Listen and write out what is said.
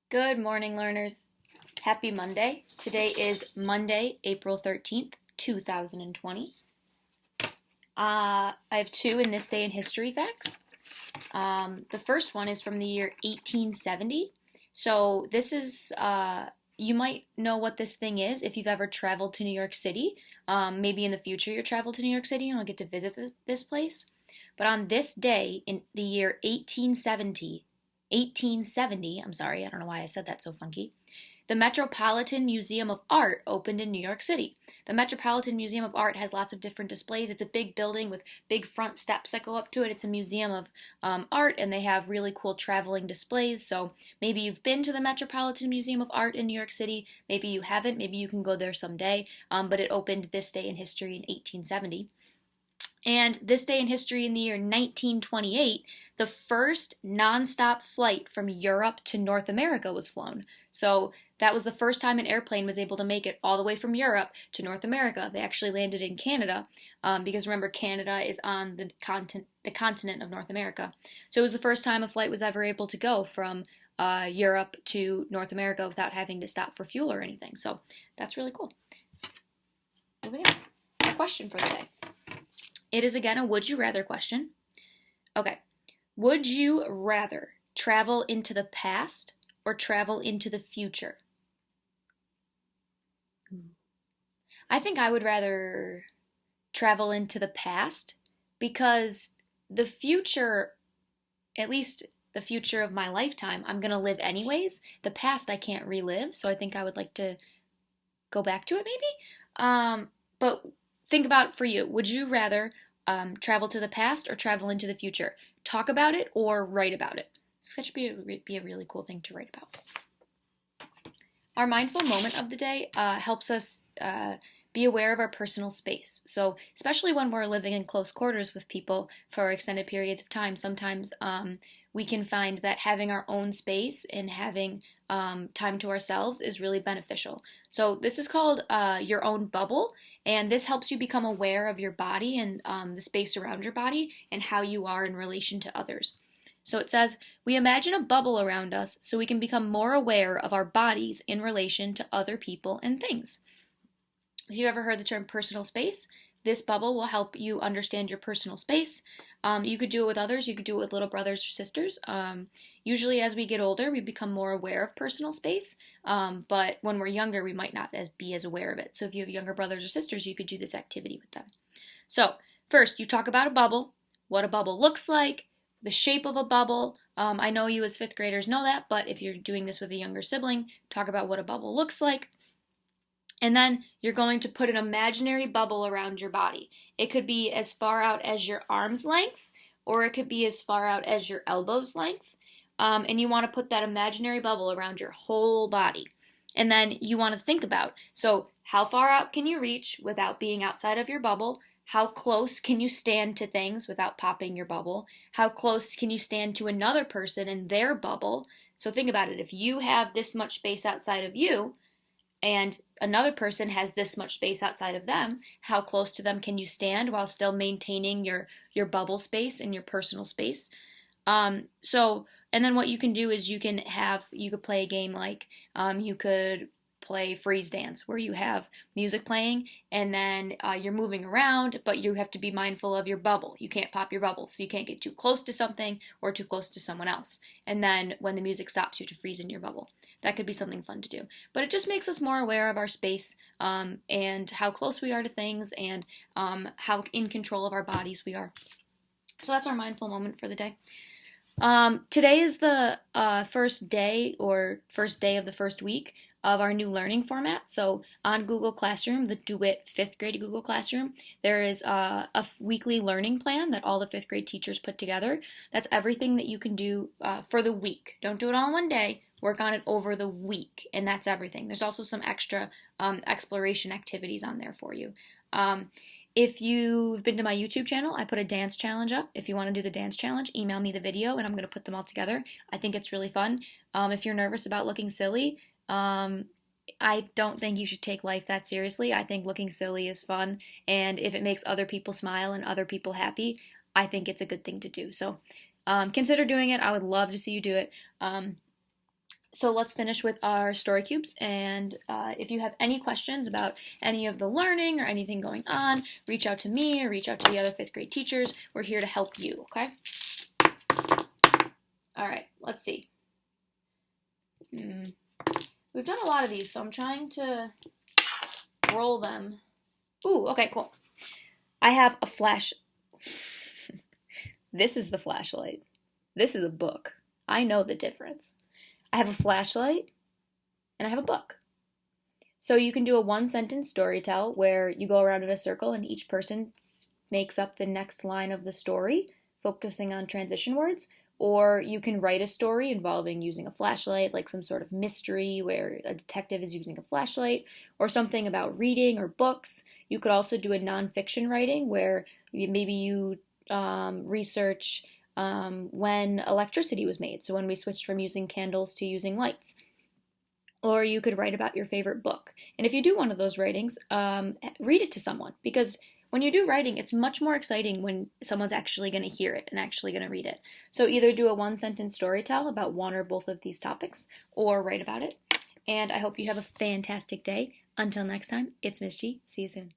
Good morning, learners. Happy Monday. Today is Monday, April 13th, 2020. I have two in this day in history facts. The first one is from the year 1870. So this is, you might know what this thing is if you've ever traveled to New York City. Maybe in the future you travel to New York City and you'll get to visit this place. But on this day in the year 1870, I'm sorry, I don't know why I said that so funky. The Metropolitan Museum of Art opened in New York City. The Metropolitan Museum of Art has lots of different displays. It's a big building with big front steps that go up to it. It's a museum of art, and they have really cool traveling displays. So maybe you've been to the Metropolitan Museum of Art in New York City. Maybe you haven't. Maybe you can go there someday. But it opened this day in history in 1870. And this day in history in the year 1928, the first nonstop flight from Europe to North America was flown. So that was the first time an airplane was able to make it all the way from Europe to North America. They actually landed in Canada because remember, Canada is on the continent of North America. So it was the first time a flight was ever able to go from Europe to North America without having to stop for fuel or anything. So that's really cool. Moving on. A question for the day. It is again a would you rather question. Okay. Would you rather travel into the past or travel into the future? I think I would rather travel into the past because the future, at least the future of my lifetime, I'm going to live anyways. The past I can't relive, so I think I would like to go back to it maybe. But think about it for you. Would you rather travel to the past or travel into the future? Talk about it or write about it. That should be a really cool thing to write about. Our mindful moment of the day helps us be aware of our personal space. So especially when we're living in close quarters with people for extended periods of time, sometimes we can find that having our own space and having time to ourselves is really beneficial. So this is called your own bubble, and this helps you become aware of your body and the space around your body and how you are in relation to others. So it says, we imagine a bubble around us so we can become more aware of our bodies in relation to other people and things. Have you ever heard the term personal space? This bubble will help you understand your personal space. You could do it with others. You could do it with little brothers or sisters. Usually as we get older, we become more aware of personal space. But when we're younger, we might not be as aware of it. So if you have younger brothers or sisters, you could do this activity with them. So first, you talk about a bubble, what a bubble looks like, the shape of a bubble. I know you as fifth graders know that, but if you're doing this with a younger sibling, talk about what a bubble looks like. And then you're going to put an imaginary bubble around your body. It could be as far out as your arm's length, or it could be as far out as your elbow's length. And you want to put that imaginary bubble around your whole body. And then you want to think about, so how far out can you reach without being outside of your bubble? How close can you stand to things without popping your bubble? How close can you stand to another person in their bubble? So think about it. If you have this much space outside of you, and another person has this much space outside of them, how close to them can you stand while still maintaining your bubble space and your personal space? And then what you can do is you could play a game like you could play freeze dance where you have music playing and then you're moving around, but you have to be mindful of your bubble. You can't pop your bubble, so you can't get too close to something or too close to someone else. And then when the music stops, you have to freeze in your bubble. That could be something fun to do. But it just makes us more aware of our space and how close we are to things and how in control of our bodies we are. So that's our mindful moment for the day. Today is the first day of the first week of our new learning format. So on Google Classroom, the DeWitt 5th grade Google Classroom, there is a weekly learning plan that all the 5th grade teachers put together. That's everything that you can do for the week. Don't do it all in one day. Work on it over the week, and that's everything. There's also some extra exploration activities on there for you. If you've been to my YouTube channel, I put a dance challenge up. If you want to do the dance challenge, email me the video and I'm going to put them all together. I think it's really fun. If you're nervous about looking silly, I don't think you should take life that seriously. I think looking silly is fun, and if it makes other people smile and other people happy, I think it's a good thing to do. So consider doing it. I would love to see you do it. So let's finish with our story cubes, and if you have any questions about any of the learning or anything going on, reach out to me or reach out to the other 5th grade teachers. We're here to help you, okay? All right, let's see. We've done a lot of these, so I'm trying to roll them. Ooh, okay, cool. I have a flash. This is the flashlight. This is a book. I know the difference. I have a flashlight and I have a book. So you can do a 1-sentence story tell where you go around in a circle and each person makes up the next line of the story, focusing on transition words. Or you can write a story involving using a flashlight, like some sort of mystery where a detective is using a flashlight, or something about reading or books. You could also do a nonfiction writing where maybe you research when electricity was made, so when we switched from using candles to using lights. Or you could write about your favorite book. And if you do one of those writings, read it to someone, because when you do writing, it's much more exciting when someone's actually going to hear it and actually going to read it. So either do a 1-sentence story tell about one or both of these topics, or write about it. And I hope you have a fantastic day. Until next time, it's Miss G. See you soon.